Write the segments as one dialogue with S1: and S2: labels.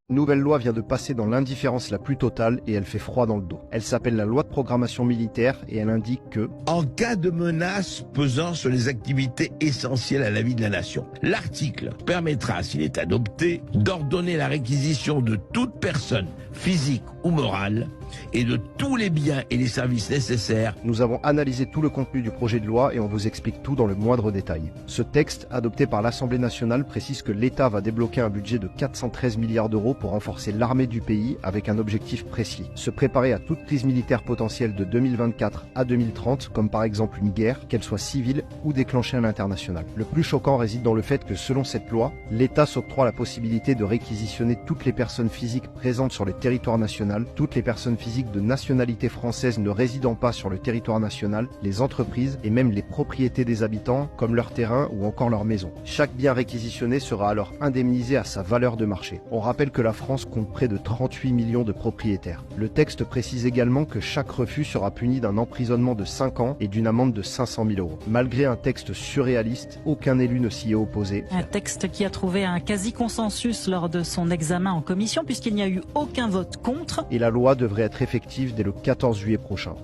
S1: Nouvelle loi vient de passer dans l'indifférence la plus totale et elle fait froid dans le dos. Elle s'appelle la loi de programmation militaire et elle indique que
S2: en cas de menace pesant sur les activités essentielles à la vie de la nation. L'article permettra, s'il est adopté, d'ordonner la réquisition de toute personne, physique ou morale, et de tous les biens et les services nécessaires.
S1: nous avons analysé tout le contenu du projet de loi et on vous explique tout dans le moindre détail. Ce texte, adopté par l'Assemblée nationale, précise que l'État va débloquer un budget de 413 milliards d'euros pour renforcer l'armée du pays avec un objectif précis. Se préparer à toute crise militaire potentielle de 2024 à 2030, comme par exemple une guerre, qu'elle soit civile ou déclenchée à l'international. Le plus choquant réside dans le fait que selon cette loi, l'État s'octroie la possibilité de réquisitionner toutes les personnes physiques présentes sur le territoire national, toutes les personnes physiques de nationalité française ne résidant pas sur le territoire national, les entreprises et même les propriétés des habitants, comme leur terrain ou encore leur maison. Chaque bien réquisitionné sera alors indemnisé à sa valeur de marché. On rappelle que la France compte près de 38 millions de propriétaires. Le texte précise également que chaque refus sera puni d'un emprisonnement de 5 ans et d'une amende de 500 000 euros. Malgré un texte surréaliste, aucun élu ne s'y est opposé.
S3: Un texte qui a trouvé un quasi-consensus lors de son examen en commission puisqu'il n'y a eu aucun vote contre.
S1: Et la loi devrait être effective dès le 14 juillet prochain.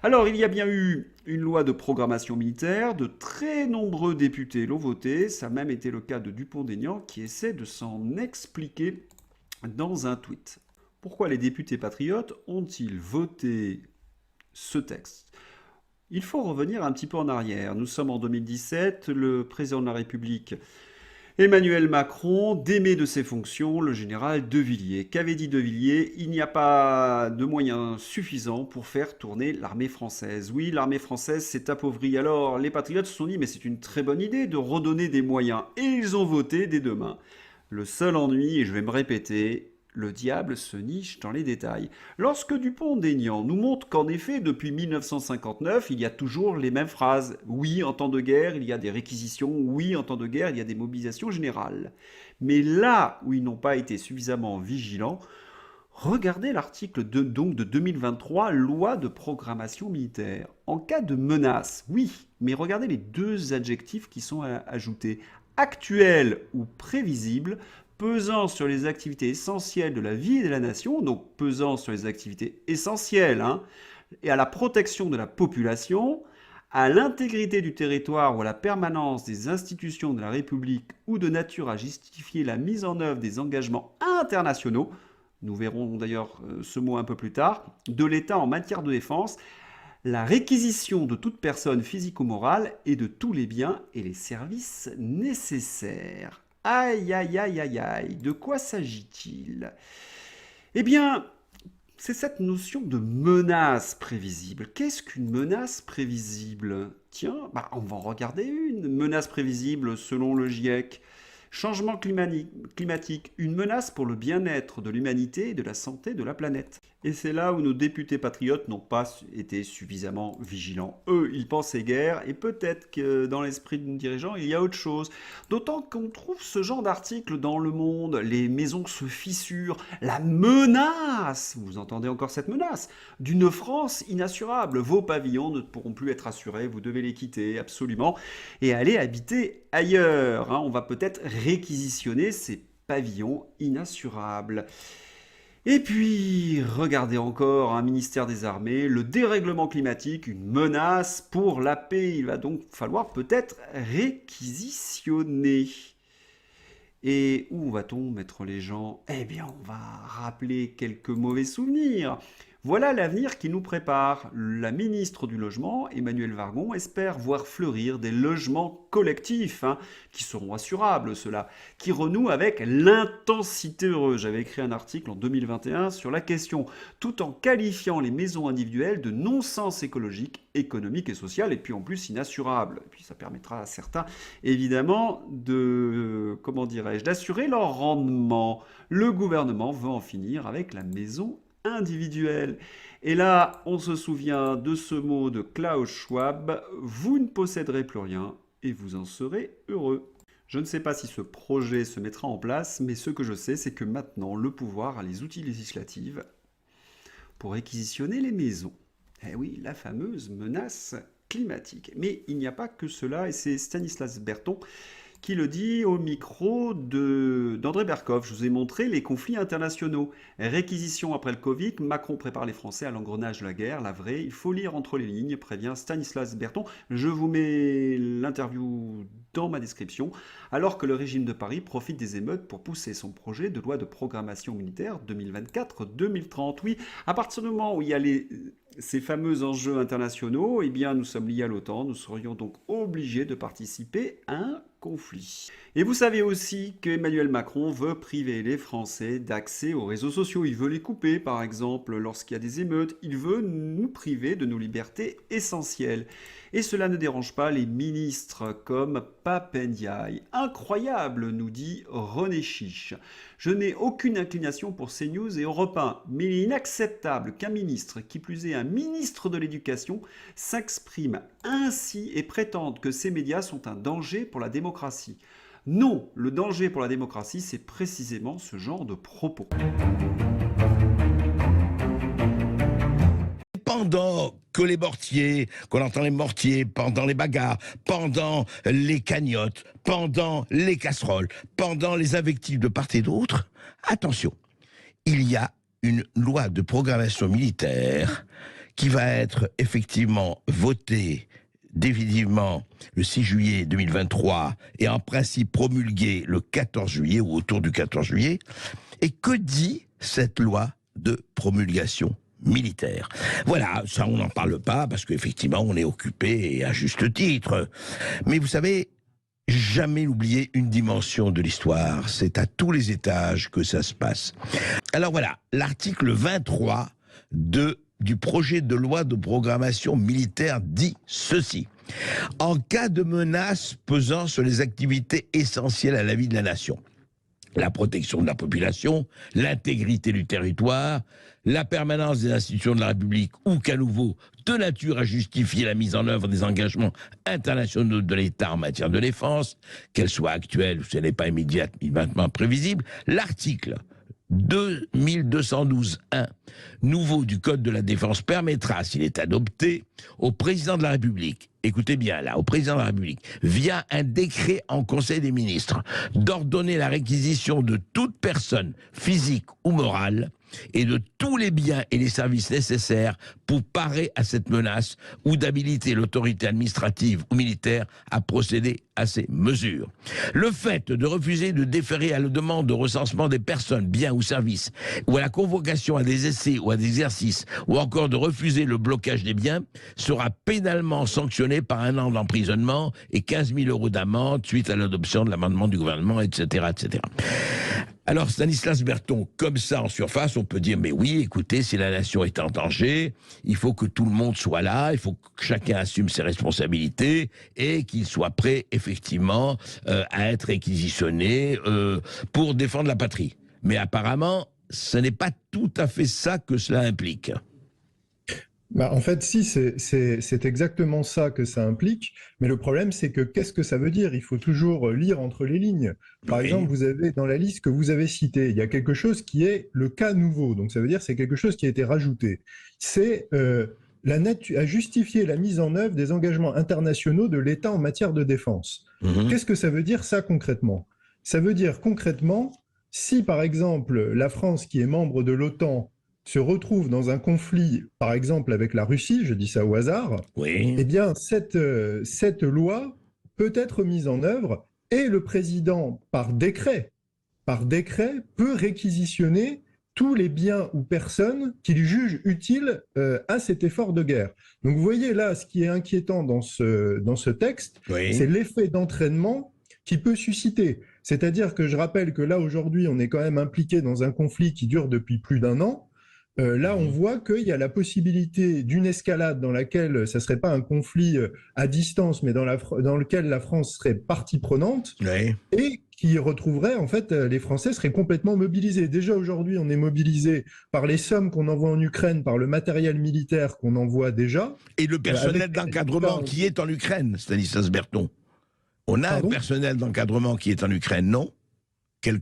S4: Alors, il y a bien eu une loi de programmation militaire, de très nombreux députés l'ont voté, ça a même été le cas de Dupont-Aignan qui essaie de s'en expliquer dans un tweet. Pourquoi les députés patriotes ont-ils voté ce texte ? Il faut revenir un petit peu en arrière. Nous sommes en 2017, le président de la République Emmanuel Macron démet de ses fonctions le général De Villiers. Qu'avait dit De Villiers ? Il n'y a pas de moyens suffisants pour faire tourner l'armée française. Oui, l'armée française s'est appauvrie. Alors les patriotes se sont dit mais c'est une très bonne idée de redonner des moyens. Et ils ont voté des deux mains. Le seul ennui, et je vais me répéter, le diable se niche dans les détails. Lorsque Dupont-Aignan nous montre qu'en effet, depuis 1959, il y a toujours les mêmes phrases. Oui, en temps de guerre, il y a des réquisitions. Oui, en temps de guerre, il y a des mobilisations générales. Mais là où ils n'ont pas été suffisamment vigilants, regardez l'article de 2023, loi de programmation militaire. En cas de menace, oui, mais regardez les deux adjectifs qui sont ajoutés. Actuel ou prévisible, pesant sur les activités essentielles de la vie et de la nation, donc pesant sur les activités essentielles, et à la protection de la population, à l'intégrité du territoire ou à la permanence des institutions de la République ou de nature à justifier la mise en œuvre des engagements internationaux, nous verrons d'ailleurs ce mot un peu plus tard, de l'État en matière de défense, la réquisition de toute personne physique ou morale et de tous les biens et les services nécessaires. Aïe, aïe, aïe, aïe, aïe, de quoi s'agit-il ? Eh bien, c'est cette notion de menace prévisible. Qu'est-ce qu'une menace prévisible ? Tiens, on va en regarder une. Menace prévisible selon le GIEC. Changement climatique, une menace pour le bien-être de l'humanité et de la santé de la planète. Et c'est là où nos députés patriotes n'ont pas été suffisamment vigilants. Eux, ils pensaient guerre, et peut-être que dans l'esprit de nos dirigeants, il y a autre chose. D'autant qu'on trouve ce genre d'article dans Le Monde, les maisons se fissurent, la menace, vous entendez encore cette menace, d'une France inassurable. Vos pavillons ne pourront plus être assurés, vous devez les quitter, absolument, et aller habiter ailleurs. On va peut-être réquisitionner ces pavillons inassurables. Et puis, regardez encore un ministère des Armées, le dérèglement climatique, une menace pour la paix. Il va donc falloir peut-être réquisitionner. Et où va-t-on mettre les gens ? Eh bien, on va rappeler quelques mauvais souvenirs. Voilà l'avenir qui nous prépare. La ministre du Logement, Emmanuelle Wargon, espère voir fleurir des logements collectifs, qui seront assurables, ceux-là, qui renouent avec l'intensité heureuse. J'avais écrit un article en 2021 sur la question, tout en qualifiant les maisons individuelles de non-sens écologique, économique et social, et puis en plus inassurables. Et puis ça permettra à certains, évidemment, d'assurer leur rendement. Le gouvernement veut en finir avec la maison individuelle. Et là, on se souvient de ce mot de Klaus Schwab, vous ne posséderez plus rien et vous en serez heureux. Je ne sais pas si ce projet se mettra en place, mais ce que je sais, c'est que maintenant, le pouvoir a les outils législatifs pour réquisitionner les maisons. Eh oui, la fameuse menace climatique. Mais il n'y a pas que cela, et c'est Stanislas Berton qui le dit au micro d'André Berkoff. Je vous ai montré les conflits internationaux. Réquisition après le Covid, Macron prépare les Français à l'engrenage de la guerre, la vraie, il faut lire entre les lignes, prévient Stanislas Berton. Je vous mets l'interview dans ma description. Alors que le régime de Paris profite des émeutes pour pousser son projet de loi de programmation militaire 2024-2030. Oui, à partir du moment où il y a ces fameux enjeux internationaux, eh bien, nous sommes liés à l'OTAN, nous serions donc obligés de participer à un conflit. Et vous savez aussi qu'Emmanuel Macron veut priver les Français d'accès aux réseaux sociaux. Il veut les couper, par exemple, lorsqu'il y a des émeutes. Il veut nous priver de nos libertés essentielles. Et cela ne dérange pas les ministres comme Pap Ndiaye. Incroyable, nous dit René Chiche. Je n'ai aucune inclination pour CNews et Europe 1, mais il est inacceptable qu'un ministre, qui plus est un ministre de l'Éducation, s'exprime ainsi et prétende que ces médias sont un danger pour la démocratie. Non, le danger pour la démocratie, c'est précisément ce genre de propos.
S2: Pendant que les mortiers, qu'on entend les mortiers, pendant les bagarres, pendant les cagnottes, pendant les casseroles, pendant les invectives de part et d'autre, attention, il y a une loi de programmation militaire qui va être effectivement votée définitivement le 6 juillet 2023 et en principe promulguée le 14 juillet ou autour du 14 juillet. Et que dit cette loi de promulgation militaire? Voilà, ça on n'en parle pas parce qu'effectivement on est occupé et à juste titre. Mais vous savez, jamais oublier une dimension de l'histoire, c'est à tous les étages que ça se passe. Alors voilà, l'article 23 du projet de loi de programmation militaire dit ceci. En cas de menace pesant sur les activités essentielles à la vie de la nation, la protection de la population, l'intégrité du territoire, la permanence des institutions de la République ou qu'à nouveau de nature à justifier la mise en œuvre des engagements internationaux de l'État en matière de défense, qu'elle soit actuelle ou si elle n'est pas immédiatement prévisible, l'article 2212.1 nouveau du Code de la Défense permettra, s'il est adopté, au président de la République, écoutez bien là, au président de la République, via un décret en Conseil des ministres, d'ordonner la réquisition de toute personne physique ou morale et de tous les biens et les services nécessaires pour parer à cette menace ou d'habiliter l'autorité administrative ou militaire à procéder à ces mesures. Le fait de refuser de déférer à la demande de recensement des personnes, biens ou services, ou à la convocation à des essais ou à des exercices, ou encore de refuser le blocage des biens, sera pénalement sanctionné par 1 an d'emprisonnement et 15 000 € d'amende suite à l'adoption de l'amendement du gouvernement, etc., etc. Alors Stanislas Berton, comme ça en surface, on peut dire mais oui, écoutez, si la nation est en danger, il faut que tout le monde soit là, il faut que chacun assume ses responsabilités et qu'il soit prêt effectivement à être réquisitionné pour défendre la patrie. Mais apparemment, ce n'est pas tout à fait ça que cela implique.
S5: Bah, en fait, si, c'est exactement ça que ça implique, mais le problème, c'est que qu'est-ce que ça veut dire? Il faut toujours lire entre les lignes. Par exemple, vous avez dans la liste que vous avez citée, il y a quelque chose qui est le cas nouveau, donc ça veut dire que c'est quelque chose qui a été rajouté. C'est à justifier la mise en œuvre des engagements internationaux de l'État en matière de défense. Qu'est-ce que ça veut dire ça concrètement? Ça veut dire concrètement, si par exemple la France, qui est membre de l'OTAN, se retrouve dans un conflit, par exemple avec la Russie, je dis ça au hasard,
S2: oui.
S5: Eh bien cette loi peut être mise en œuvre et le président, par décret, peut réquisitionner tous les biens ou personnes qu'il juge utiles à cet effort de guerre. Donc vous voyez là, ce qui est inquiétant dans ce texte,
S2: oui,
S5: c'est l'effet d'entraînement qui peut susciter. C'est-à-dire que je rappelle que là, aujourd'hui, on est quand même impliqué dans un conflit qui dure depuis plus d'1 an. Là, on voit qu'il y a la possibilité d'une escalade dans laquelle ça ne serait pas un conflit à distance, mais dans lequel la France serait partie prenante,
S2: oui,
S5: et qui retrouverait, en fait, les Français seraient complètement mobilisés. Déjà aujourd'hui, on est mobilisé par les sommes qu'on envoie en Ukraine, par le matériel militaire qu'on envoie déjà.
S2: Et le personnel d'encadrement qui est en Ukraine, Stanislas Berton. On a un personnel d'encadrement qui est en Ukraine, non?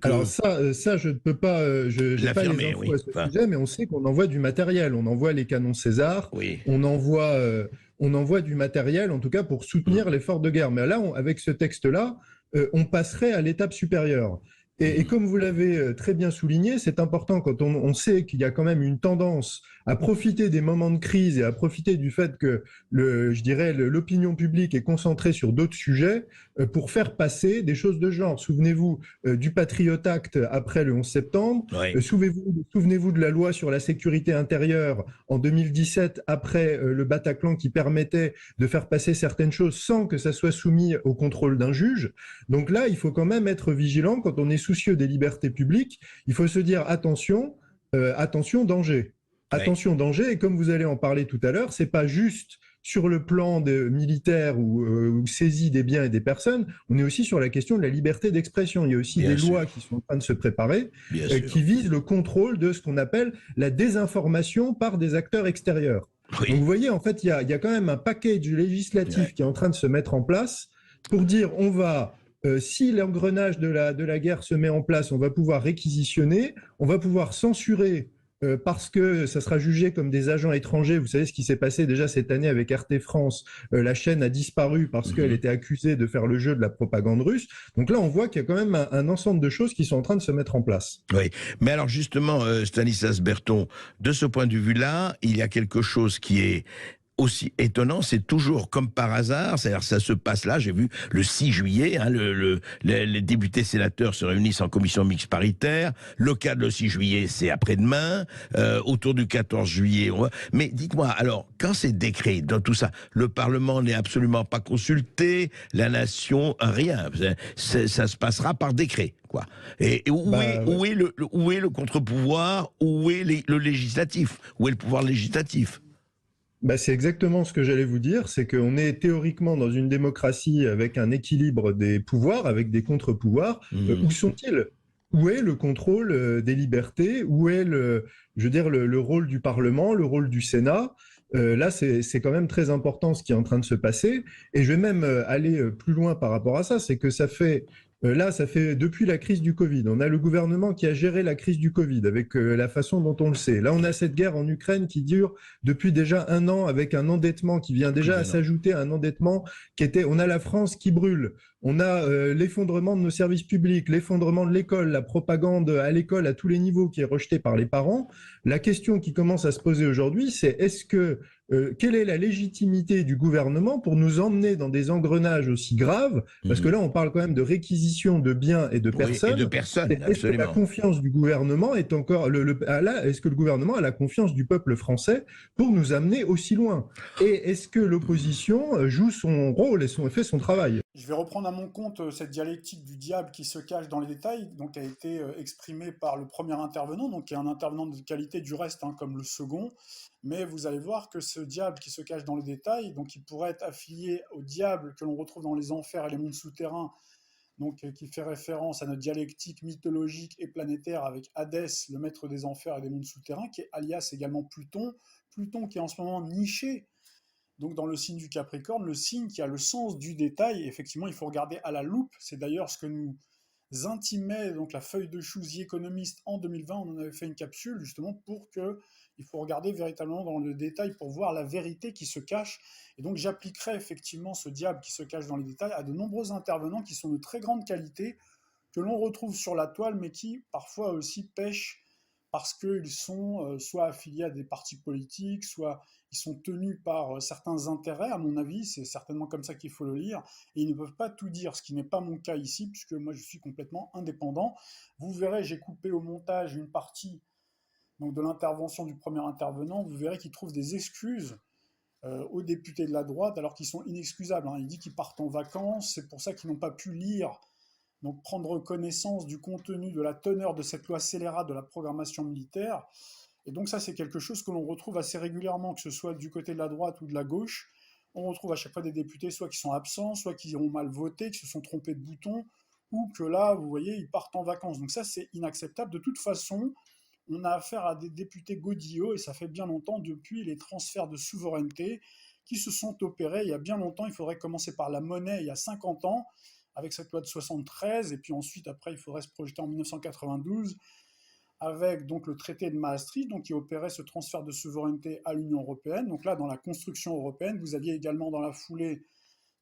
S5: Alors ça, je ne peux pas, je n'ai pas les infos à ce sujet, mais on sait qu'on envoie du matériel. On envoie les canons César,
S2: oui,
S5: on envoie du matériel, en tout cas pour soutenir l'effort de guerre. Mais là, avec ce texte-là, on passerait à l'étape supérieure. Et comme vous l'avez très bien souligné, c'est important quand on sait qu'il y a quand même une tendance à profiter des moments de crise et à profiter du fait que je dirais, l'opinion publique est concentrée sur d'autres sujets pour faire passer des choses de genre. Souvenez-vous du Patriot Act après le 11 septembre.
S2: Oui.
S5: Souvenez-vous de la loi sur la sécurité intérieure en 2017 après le Bataclan qui permettait de faire passer certaines choses sans que ça soit soumis au contrôle d'un juge. Donc là, il faut quand même être vigilant quand on est soucieux des libertés publiques. Il faut se dire attention, attention, danger. Attention, danger. Et comme vous allez en parler tout à l'heure, c'est pas juste sur le plan militaire ou saisie des biens et des personnes, on est aussi sur la question de la liberté d'expression. Il y a aussi des lois qui sont en train de se préparer qui visent le contrôle de ce qu'on appelle la désinformation par des acteurs extérieurs. Oui. Donc vous voyez, en fait, il y a quand même un package législatif qui est en train de se mettre en place pour dire on va, si l'engrenage de la guerre se met en place, on va pouvoir réquisitionner, on va pouvoir censurer parce que ça sera jugé comme des agents étrangers. Vous savez ce qui s'est passé déjà cette année avec RT France. La chaîne a disparu parce qu'elle était accusée de faire le jeu de la propagande russe. Donc là, on voit qu'il y a quand même un ensemble de choses qui sont en train de se mettre en place.
S2: Oui, mais alors justement, Stanislas Berthon, de ce point de vue-là, il y a quelque chose qui est aussi étonnant, c'est toujours comme par hasard, c'est-à-dire ça se passe là, j'ai vu le 6 juillet, hein, les députés sénateurs se réunissent en commission mixte paritaire, le cas de le 6 juillet c'est après-demain, autour du 14 juillet, mais dites-moi, alors, quand c'est décret dans tout ça, le Parlement n'est absolument pas consulté, la nation, rien, ça se passera par décret, quoi. Et où est le contre-pouvoir, où est le législatif, où est le pouvoir législatif?
S5: C'est exactement ce que j'allais vous dire, c'est qu'on est théoriquement dans une démocratie avec un équilibre des pouvoirs, avec des contre-pouvoirs. Où sont-ils ? Où est le contrôle des libertés ? Où est le rôle du Parlement, le rôle du Sénat ? Là, c'est quand même très important ce qui est en train de se passer. Et je vais même aller plus loin par rapport à ça, c'est que ça fait depuis la crise du Covid. On a le gouvernement qui a géré la crise du Covid avec la façon dont on le sait. Là, on a cette guerre en Ukraine qui dure depuis déjà 1 an avec un endettement qui vient déjà à s'ajouter à un endettement on a la France qui brûle. On a l'effondrement de nos services publics, l'effondrement de l'école, la propagande à l'école à tous les niveaux qui est rejetée par les parents. La question qui commence à se poser aujourd'hui, c'est quelle est la légitimité du gouvernement pour nous emmener dans des engrenages aussi graves? Parce que là, on parle quand même de réquisition de biens et de personnes.
S2: Et de personnes,
S5: est-ce que la confiance du gouvernement est encore... est-ce que le gouvernement a la confiance du peuple français pour nous amener aussi loin? Et est-ce que l'opposition joue son rôle et fait son travail?
S6: Je vais reprendre à mon compte cette dialectique du diable qui se cache dans les détails, donc qui a été exprimée par le premier intervenant, donc qui est un intervenant de qualité du reste, hein, comme le second. Mais vous allez voir que ce diable qui se cache dans les détails, donc il pourrait être affilié au diable que l'on retrouve dans les enfers et les mondes souterrains, donc qui fait référence à notre dialectique mythologique et planétaire avec Hadès, le maître des enfers et des mondes souterrains, qui est alias également Pluton. Pluton qui est en ce moment niché donc dans le signe du Capricorne, le signe qui a le sens du détail. Effectivement, il faut regarder à la loupe. C'est d'ailleurs ce que nous intimait donc la feuille de chou The Economist en 2020. On en avait fait une capsule justement pour que il faut regarder véritablement dans le détail pour voir la vérité qui se cache. Et donc j'appliquerai effectivement ce diable qui se cache dans les détails à de nombreux intervenants qui sont de très grande qualité, que l'on retrouve sur la toile, mais qui parfois aussi pêchent parce qu'ils sont soit affiliés à des partis politiques, soit ils sont tenus par certains intérêts, à mon avis, c'est certainement comme ça qu'il faut le lire, et ils ne peuvent pas tout dire, ce qui n'est pas mon cas ici, puisque moi je suis complètement indépendant. Vous verrez, j'ai coupé au montage une partie donc, de l'intervention du premier intervenant, vous verrez qu'il trouve des excuses aux députés de la droite, alors qu'ils sont inexcusables. Il dit qu'ils partent en vacances, c'est pour ça qu'ils n'ont pas pu lire, donc prendre connaissance du contenu, de la teneur de cette loi scélérate de la programmation militaire. Et donc ça, c'est quelque chose que l'on retrouve assez régulièrement, que ce soit du côté de la droite ou de la gauche. On retrouve à chaque fois des députés soit qui sont absents, soit qui ont mal voté, qui se sont trompés de bouton, ou que là, vous voyez, ils partent en vacances. Donc ça, c'est inacceptable. De toute façon, on a affaire à des députés godillots, et ça fait bien longtemps, depuis les transferts de souveraineté qui se sont opérés il y a bien longtemps. Il faudrait commencer par la monnaie il y a 50 ans, avec cette loi de 73, et puis ensuite, après, il faudrait se projeter en 1992, avec donc le traité de Maastricht, donc qui opérait ce transfert de souveraineté à l'Union européenne. Donc là, dans la construction européenne, vous aviez également dans la foulée,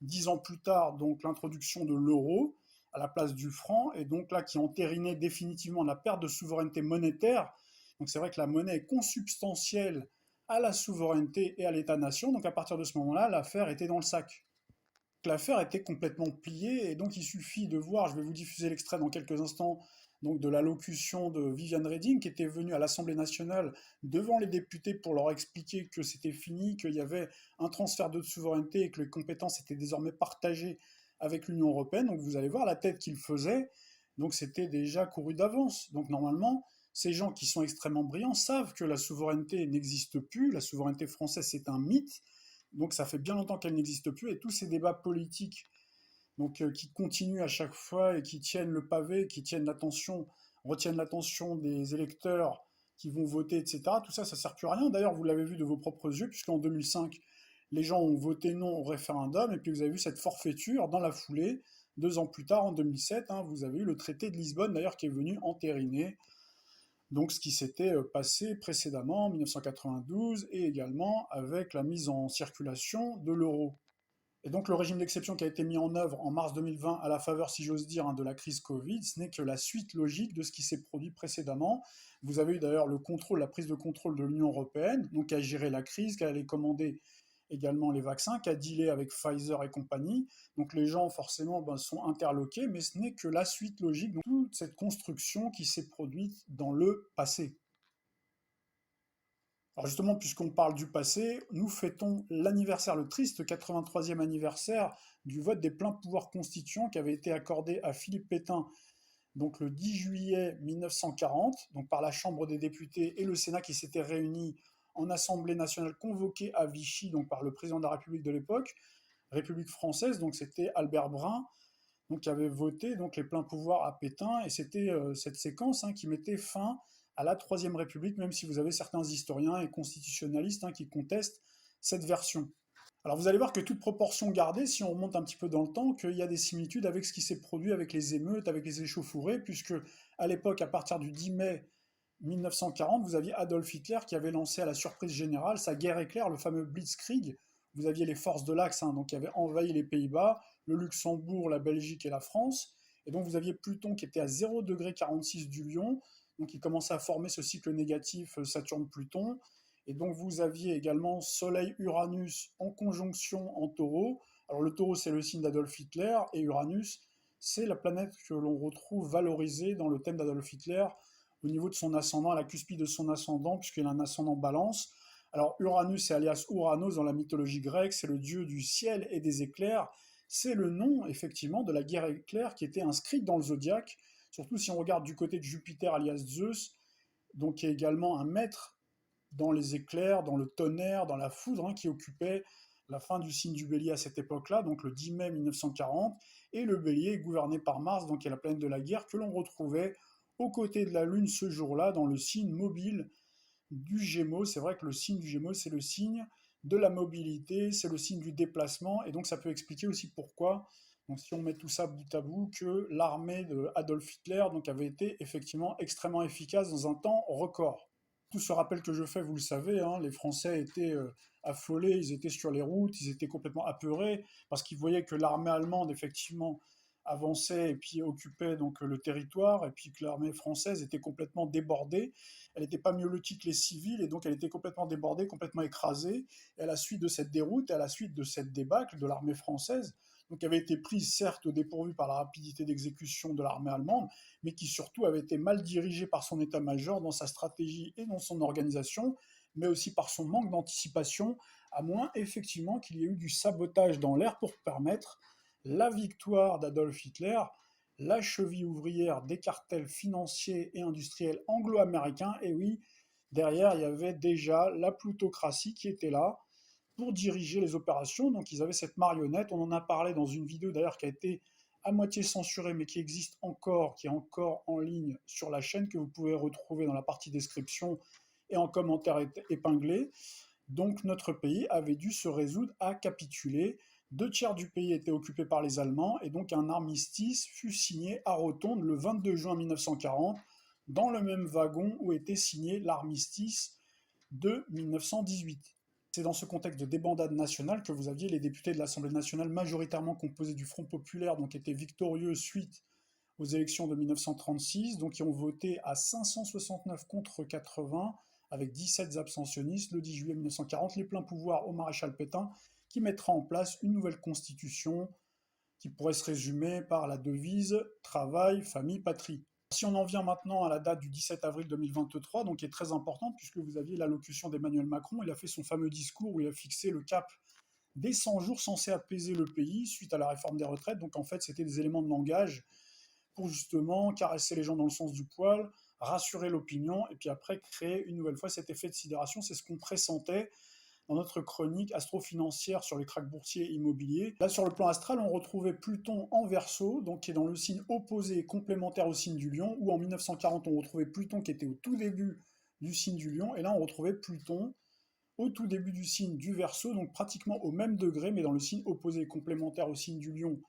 S6: 10 ans plus tard, donc l'introduction de l'euro, à la place du franc, et donc là qui entérinait définitivement la perte de souveraineté monétaire. Donc c'est vrai que la monnaie est consubstantielle à la souveraineté et à l'État-nation, donc à partir de ce moment-là, l'affaire était dans le sac. L'affaire était complètement pliée, et donc il suffit de voir, je vais vous diffuser l'extrait dans quelques instants, donc de l'allocution de Viviane Reding, qui était venue à l'Assemblée nationale devant les députés pour leur expliquer que c'était fini, qu'il y avait un transfert de souveraineté et que les compétences étaient désormais partagées avec l'Union européenne. Donc vous allez voir la tête qu'il faisait, donc c'était déjà couru d'avance. Donc normalement, ces gens qui sont extrêmement brillants savent que la souveraineté n'existe plus, la souveraineté française c'est un mythe, donc ça fait bien longtemps qu'elle n'existe plus, et tous ces débats politiques donc, qui continuent à chaque fois et qui tiennent le pavé, qui retiennent l'attention des électeurs qui vont voter, etc. Tout ça, ça ne sert plus à rien. D'ailleurs, vous l'avez vu de vos propres yeux, puisqu'en 2005, les gens ont voté non au référendum, et puis vous avez vu cette forfaiture dans la foulée. 2 ans plus tard, en 2007, vous avez eu le traité de Lisbonne, d'ailleurs, qui est venu entériner donc ce qui s'était passé précédemment en 1992, et également avec la mise en circulation de l'euro. Et donc le régime d'exception qui a été mis en œuvre en mars 2020 à la faveur, si j'ose dire, de la crise Covid, ce n'est que la suite logique de ce qui s'est produit précédemment. Vous avez eu d'ailleurs la prise de contrôle de l'Union européenne, donc qui a géré la crise, qui allait commander également les vaccins, qui a dealé avec Pfizer et compagnie. Donc les gens forcément sont interloqués, mais ce n'est que la suite logique de toute cette construction qui s'est produite dans le passé. Alors justement, puisqu'on parle du passé, nous fêtons l'anniversaire, le triste 83e anniversaire du vote des pleins pouvoirs constituants qui avait été accordé à Philippe Pétain donc le 10 juillet 1940, donc par la Chambre des députés et le Sénat qui s'étaient réunis en Assemblée nationale convoquée à Vichy donc par le président de la République de l'époque, République française, donc c'était Albert Brun, donc qui avait voté donc les pleins pouvoirs à Pétain, et c'était cette séquence qui mettait fin à la Troisième République, même si vous avez certains historiens et constitutionnalistes qui contestent cette version. Alors vous allez voir que toute proportion gardée, si on remonte un petit peu dans le temps, qu'il y a des similitudes avec ce qui s'est produit avec les émeutes, avec les échauffourées, puisque à l'époque, à partir du 10 mai 1940, vous aviez Adolf Hitler qui avait lancé à la surprise générale sa guerre éclair, le fameux Blitzkrieg. Vous aviez les forces de l'Axe, donc qui avaient envahi les Pays-Bas, le Luxembourg, la Belgique et la France. Et donc vous aviez Pluton qui était à 0,46 du Lion, donc il commençait à former ce cycle négatif Saturne-Pluton. Et donc vous aviez également Soleil-Uranus en conjonction en Taureau. Alors le Taureau, c'est le signe d'Adolf Hitler, et Uranus, c'est la planète que l'on retrouve valorisée dans le thème d'Adolf Hitler au niveau de son ascendant, à la cuspide de son ascendant, puisqu'il a un ascendant Balance. Alors Uranus, c'est alias Uranos dans la mythologie grecque, c'est le dieu du ciel et des éclairs. C'est le nom, effectivement, de la guerre éclair qui était inscrite dans le zodiaque, surtout si on regarde du côté de Jupiter, alias Zeus, donc qui est également un maître dans les éclairs, dans le tonnerre, dans la foudre, qui occupait la fin du signe du Bélier à cette époque-là, donc le 10 mai 1940, et le Bélier gouverné par Mars, donc qui est la planète de la guerre, que l'on retrouvait aux côtés de la Lune ce jour-là, dans le signe mobile du Gémeaux. C'est vrai que le signe du Gémeaux, c'est le signe de la mobilité, c'est le signe du déplacement, et donc ça peut expliquer aussi pourquoi, donc si on met tout ça bout à bout, que l'armée de Adolf Hitler donc, avait été effectivement extrêmement efficace dans un temps record. Tout ce rappel que je fais, vous le savez, les Français étaient affolés, ils étaient sur les routes, ils étaient complètement apeurés, parce qu'ils voyaient que l'armée allemande, effectivement, avançait et puis occupait donc le territoire, et puis que l'armée française était complètement débordée. Elle n'était pas mieux lotie que les civils, et donc elle était complètement débordée, complètement écrasée. Et à la suite de cette déroute, et à la suite de cette débâcle de l'armée française, donc qui avait été prise certes au dépourvu par la rapidité d'exécution de l'armée allemande, mais qui surtout avait été mal dirigée par son état-major dans sa stratégie et dans son organisation, mais aussi par son manque d'anticipation, à moins effectivement qu'il y ait eu du sabotage dans l'air pour permettre la victoire d'Adolf Hitler, la cheville ouvrière des cartels financiers et industriels anglo-américains. Et oui, derrière, il y avait déjà la plutocratie qui était là pour diriger les opérations. Donc ils avaient cette marionnette. On en a parlé dans une vidéo d'ailleurs qui a été à moitié censurée, mais qui existe encore, qui est encore en ligne sur la chaîne, que vous pouvez retrouver dans la partie description et en commentaire épinglé. Donc notre pays avait dû se résoudre à capituler. 2 tiers du pays étaient occupés par les Allemands, et donc un armistice fut signé à Rotonde le 22 juin 1940, dans le même wagon où était signé l'armistice de 1918. C'est dans ce contexte de débandade nationale que vous aviez les députés de l'Assemblée nationale majoritairement composés du Front populaire, donc étaient victorieux suite aux élections de 1936, donc qui ont voté à 569 contre 80, avec 17 abstentionnistes, le 10 juillet 1940, les pleins pouvoirs au maréchal Pétain, qui mettra en place une nouvelle constitution qui pourrait se résumer par la devise « Travail, famille, patrie ». Si on en vient maintenant à la date du 17 avril 2023, donc qui est très importante, puisque vous aviez l'allocution d'Emmanuel Macron, il a fait son fameux discours où il a fixé le cap des 100 jours censés apaiser le pays suite à la réforme des retraites. Donc en fait, c'était des éléments de langage pour justement caresser les gens dans le sens du poil, rassurer l'opinion, et puis après créer une nouvelle fois cet effet de sidération. C'est ce qu'on pressentait dans notre chronique astrofinancière sur les krachs boursiers et immobiliers. Là, sur le plan astral, on retrouvait Pluton en Verseau, donc qui est dans le signe opposé et complémentaire au signe du Lion, où en 1940, on retrouvait Pluton qui était au tout début du signe du Lion, et là, on retrouvait Pluton au tout début du signe du Verseau, donc pratiquement au même degré, mais dans le signe opposé et complémentaire au signe du Lion.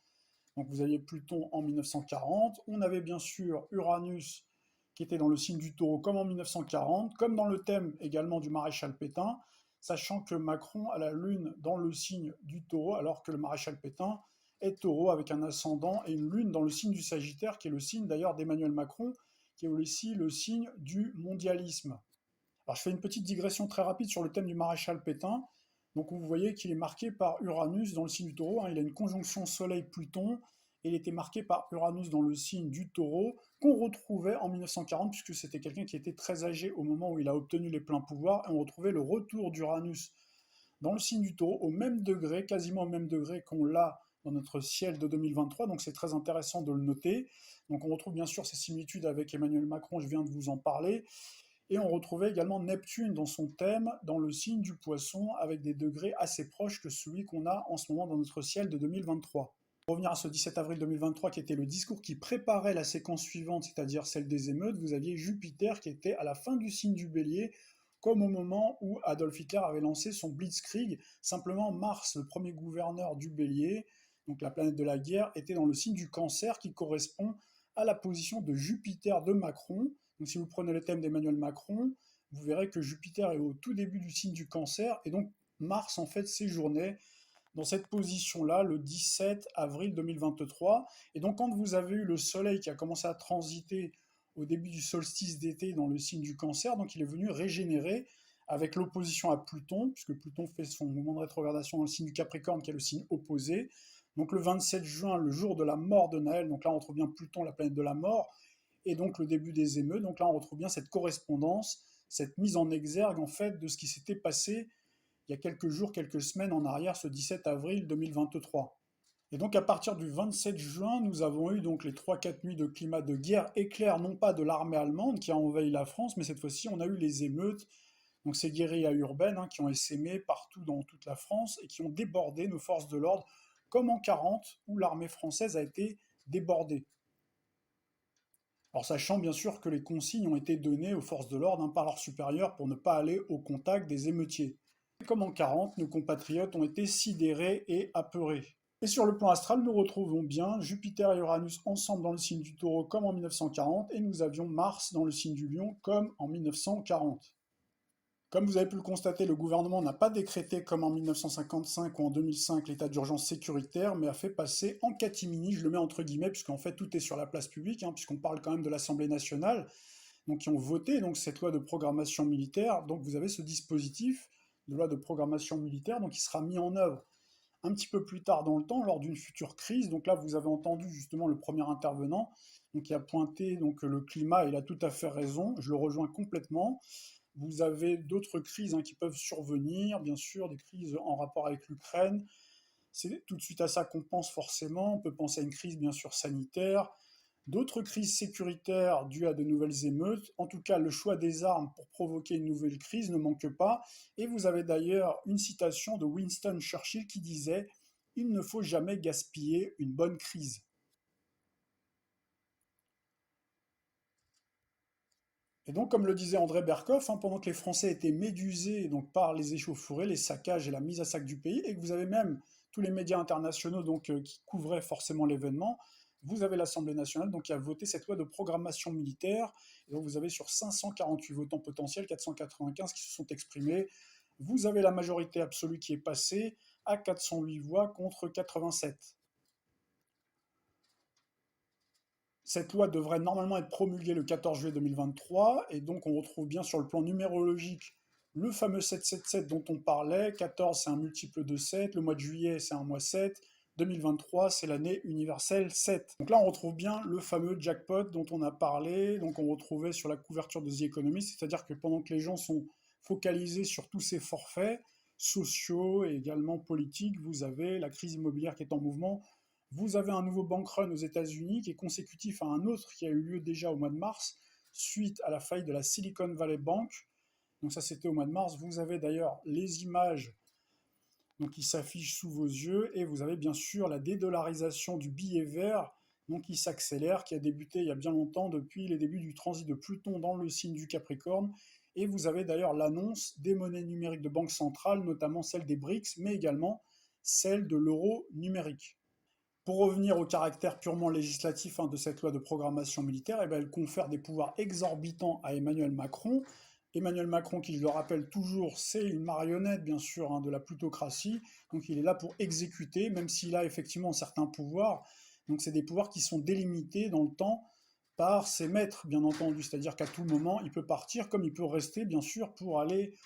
S6: Donc vous aviez Pluton en 1940, on avait bien sûr Uranus qui était dans le signe du Taureau comme en 1940, comme dans le thème également du maréchal Pétain, sachant que Macron a la Lune dans le signe du Taureau, alors que le maréchal Pétain est Taureau avec un ascendant et une Lune dans le signe du Sagittaire, qui est le signe d'ailleurs d'Emmanuel Macron, qui est aussi le signe du mondialisme. Alors je fais une petite digression très rapide sur le thème du maréchal Pétain. Donc vous voyez qu'il est marqué par Uranus dans le signe du Taureau, hein. Il a une conjonction Soleil-Pluton, et il était marqué par Uranus dans le signe du Taureau, qu'on retrouvait en 1940, puisque c'était quelqu'un qui était très âgé au moment où il a obtenu les pleins pouvoirs, et on retrouvait le retour d'Uranus dans le signe du Taureau au même degré, quasiment au même degré qu'on l'a dans notre ciel de 2023, donc c'est très intéressant de le noter. Donc on retrouve bien sûr ces similitudes avec Emmanuel Macron, je viens de vous en parler, et on retrouvait également Neptune dans son thème, dans le signe du Poisson, avec des degrés assez proches que celui qu'on a en ce moment dans notre ciel de 2023. Pour revenir à ce 17 avril 2023, qui était le discours qui préparait la séquence suivante, c'est-à-dire celle des émeutes, vous aviez Jupiter qui était à la fin du signe du Bélier, comme au moment où Adolf Hitler avait lancé son Blitzkrieg. Simplement, Mars, le premier gouverneur du Bélier, donc la planète de la guerre, était dans le signe du Cancer, qui correspond à la position de Jupiter de Macron. Donc si vous prenez le thème d'Emmanuel Macron, vous verrez que Jupiter est au tout début du signe du Cancer, et donc Mars en fait séjournait dans cette position-là le 17 avril 2023. Et donc quand vous avez eu le Soleil qui a commencé à transiter au début du solstice d'été dans le signe du Cancer, donc il est venu régénérer avec l'opposition à Pluton, puisque Pluton fait son mouvement de rétrogradation dans le signe du Capricorne, qui est le signe opposé. Donc le 27 juin, le jour de la mort de Naël, donc là on retrouve bien Pluton, la planète de la mort, et donc le début des émeutes. Donc là on retrouve bien cette correspondance, cette mise en exergue en fait de ce qui s'était passé il y a quelques jours, quelques semaines en arrière, ce 17 avril 2023. Et donc à partir du 27 juin, nous avons eu donc les 3-4 nuits de climat de guerre éclair, non pas de l'armée allemande qui a envahi la France, mais cette fois-ci on a eu les émeutes, donc ces guérillas urbaines qui ont essaimé partout dans toute la France et qui ont débordé nos forces de l'ordre, comme en 40 où l'armée française a été débordée. Alors sachant bien sûr que les consignes ont été données aux forces de l'ordre par leurs supérieurs pour ne pas aller au contact des émeutiers. Comme en 40, nos compatriotes ont été sidérés et apeurés. Et sur le plan astral, nous retrouvons bien Jupiter et Uranus ensemble dans le signe du Taureau comme en 1940, et nous avions Mars dans le signe du Lion comme en 1940. Comme vous avez pu le constater, le gouvernement n'a pas décrété comme en 1955 ou en 2005 l'état d'urgence sécuritaire, mais a fait passer en catimini, je le mets entre guillemets, puisqu'en fait tout est sur la place publique, puisqu'on parle quand même de l'Assemblée nationale, donc qui ont voté donc, cette loi de programmation militaire. Donc vous avez ce dispositif de loi de programmation militaire, donc qui sera mis en œuvre un petit peu plus tard dans le temps, lors d'une future crise. Donc là, vous avez entendu justement le premier intervenant, donc qui a pointé donc, le climat, et il a tout à fait raison, je le rejoins complètement. Vous avez d'autres crises qui peuvent survenir, bien sûr, des crises en rapport avec l'Ukraine. C'est tout de suite à ça qu'on pense forcément. On peut penser à une crise, bien sûr, sanitaire, d'autres crises sécuritaires dues à de nouvelles émeutes. En tout cas, le choix des armes pour provoquer une nouvelle crise ne manque pas. Et vous avez d'ailleurs une citation de Winston Churchill qui disait « Il ne faut jamais gaspiller une bonne crise ». Et donc, comme le disait André Berkoff, pendant que les Français étaient médusés donc, par les échauffourées, les saccages et la mise à sac du pays, et que vous avez même tous les médias internationaux qui couvraient forcément l'événement, vous avez l'Assemblée nationale qui a voté cette loi de programmation militaire. Et donc vous avez sur 548 votants potentiels, 495 qui se sont exprimés. Vous avez la majorité absolue qui est passée à 408 voix contre 87. Cette loi devrait normalement être promulguée le 14 juillet 2023, et donc on retrouve bien sur le plan numérologique le fameux 777 dont on parlait. 14, c'est un multiple de 7, le mois de juillet, c'est un mois 7, 2023, c'est l'année universelle 7. Donc là, on retrouve bien le fameux jackpot dont on a parlé, donc on retrouvait sur la couverture de The Economist, c'est-à-dire que pendant que les gens sont focalisés sur tous ces forfaits sociaux et également politiques, vous avez la crise immobilière qui est en mouvement, vous avez un nouveau bank run aux États-Unis qui est consécutif à un autre qui a eu lieu déjà au mois de mars, suite à la faillite de la Silicon Valley Bank. Donc ça, c'était au mois de mars. Vous avez d'ailleurs les images donc, qui s'affichent sous vos yeux, et vous avez bien sûr la dédollarisation du billet vert donc, qui s'accélère, qui a débuté il y a bien longtemps, depuis les débuts du transit de Pluton dans le signe du Capricorne. Et vous avez d'ailleurs l'annonce des monnaies numériques de banque centrale, notamment celle des BRICS, mais également celle de l'euro numérique. Pour revenir au caractère purement législatif de cette loi de programmation militaire, elle confère des pouvoirs exorbitants à Emmanuel Macron. Emmanuel Macron, qui je le rappelle toujours, c'est une marionnette bien sûr de la plutocratie, donc il est là pour exécuter, même s'il a effectivement certains pouvoirs. Donc c'est des pouvoirs qui sont délimités dans le temps par ses maîtres, bien entendu, c'est-à-dire qu'à tout moment, il peut partir comme il peut rester, bien sûr, pour aller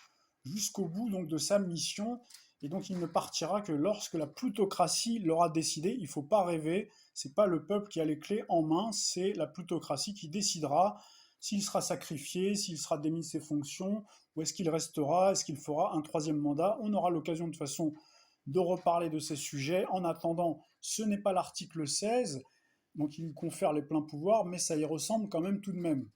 S6: jusqu'au bout donc, de sa mission. Et donc il ne partira que lorsque la plutocratie l'aura décidé. Il ne faut pas rêver, ce n'est pas le peuple qui a les clés en main, c'est la plutocratie qui décidera s'il sera sacrifié, s'il sera démis de ses fonctions, ou est-ce qu'il restera, est-ce qu'il fera un troisième mandat. On aura l'occasion de toute façon de reparler de ces sujets. En attendant, ce n'est pas l'article 16, donc il confère les pleins pouvoirs, mais ça y ressemble quand même tout de même.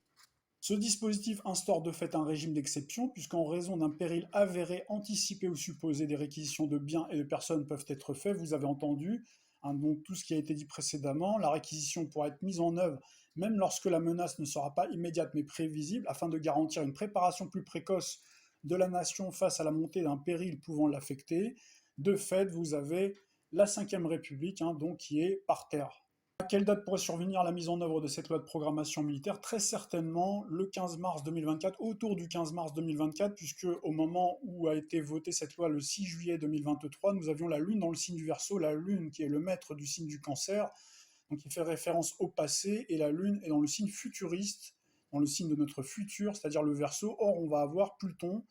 S6: Ce dispositif instaure de fait un régime d'exception, puisqu'en raison d'un péril avéré, anticipé ou supposé, des réquisitions de biens et de personnes peuvent être faites. Vous avez entendu donc tout ce qui a été dit précédemment. La réquisition pourra être mise en œuvre même lorsque la menace ne sera pas immédiate mais prévisible, afin de garantir une préparation plus précoce de la nation face à la montée d'un péril pouvant l'affecter. De fait, vous avez la Ve République donc, qui est par terre. À quelle date pourrait survenir la mise en œuvre de cette loi de programmation militaire? Très certainement le 15 mars 2024, autour du 15 mars 2024, puisque au moment où a été votée cette loi le 6 juillet 2023, nous avions la Lune dans le signe du Verseau, la Lune qui est le maître du signe du Cancer, donc il fait référence au passé, et la Lune est dans le signe futuriste, dans le signe de notre futur, c'est-à-dire le Verseau. Or, on va avoir Pluton,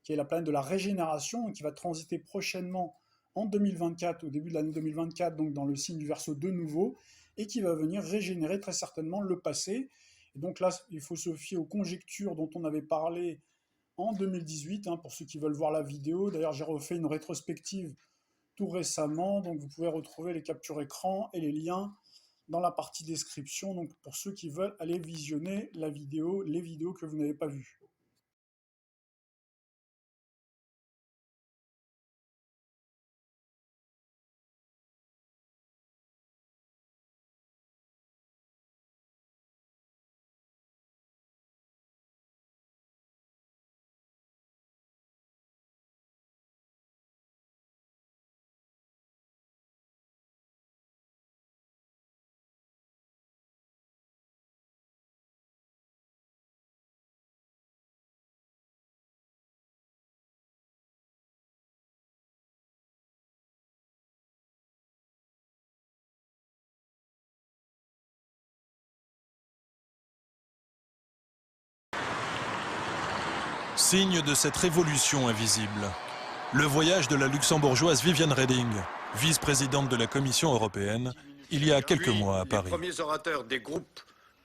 S6: qui est la planète de la régénération, et qui va transiter prochainement en 2024, au début de l'année 2024, donc dans le signe du Verseau de nouveau, et qui va venir régénérer très certainement le passé. Et donc là, il faut se fier aux conjectures dont on avait parlé en 2018, pour ceux qui veulent voir la vidéo. D'ailleurs, j'ai refait une rétrospective tout récemment, donc vous pouvez retrouver les captures écran et les liens dans la partie description, donc pour ceux qui veulent aller visionner la vidéo, les vidéos que vous n'avez pas vues.
S7: Signe de cette révolution invisible, le voyage de la luxembourgeoise Viviane Reding, vice-présidente de la Commission européenne, il y a quelques mois à Paris.
S8: Les premiers orateurs des groupes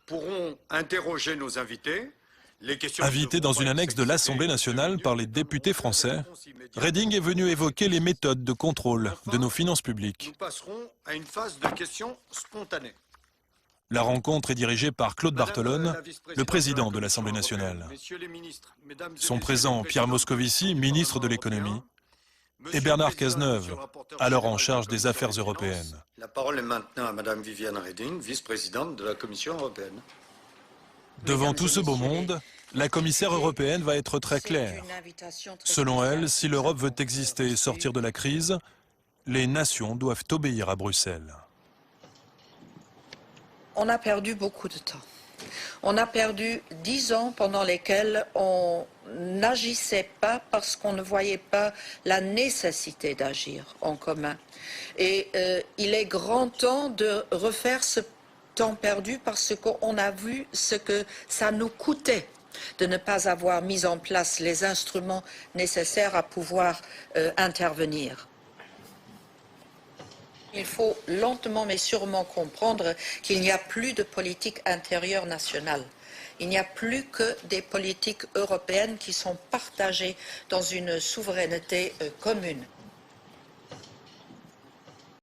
S8: pourront interroger nos invités.
S7: Invitée dans une annexe de l'Assemblée nationale par les députés français, Reding est venue évoquer les méthodes de contrôle de nos finances publiques.
S8: Nous passerons à une phase de questions spontanées.
S7: La rencontre est dirigée par Claude Barthelone, le président de l'Assemblée nationale. Sont présents Pierre Moscovici, ministre de l'économie, et Bernard Cazeneuve, alors en charge des affaires européennes.
S8: La parole est maintenant à Madame Viviane Reding, vice-présidente de la Commission européenne.
S7: Devant tout ce beau monde, la commissaire européenne va être très claire. Selon elle, si l'Europe veut exister et sortir de la crise, les nations doivent obéir à Bruxelles.
S9: On a perdu beaucoup de temps. On a perdu 10 ans pendant lesquels on n'agissait pas parce qu'on ne voyait pas la nécessité d'agir en commun. Et il est grand temps de refaire ce temps perdu parce qu'on a vu ce que ça nous coûtait de ne pas avoir mis en place les instruments nécessaires à pouvoir intervenir. Il faut lentement mais sûrement comprendre qu'il n'y a plus de politique intérieure nationale. Il n'y a plus que des politiques européennes qui sont partagées dans une souveraineté commune.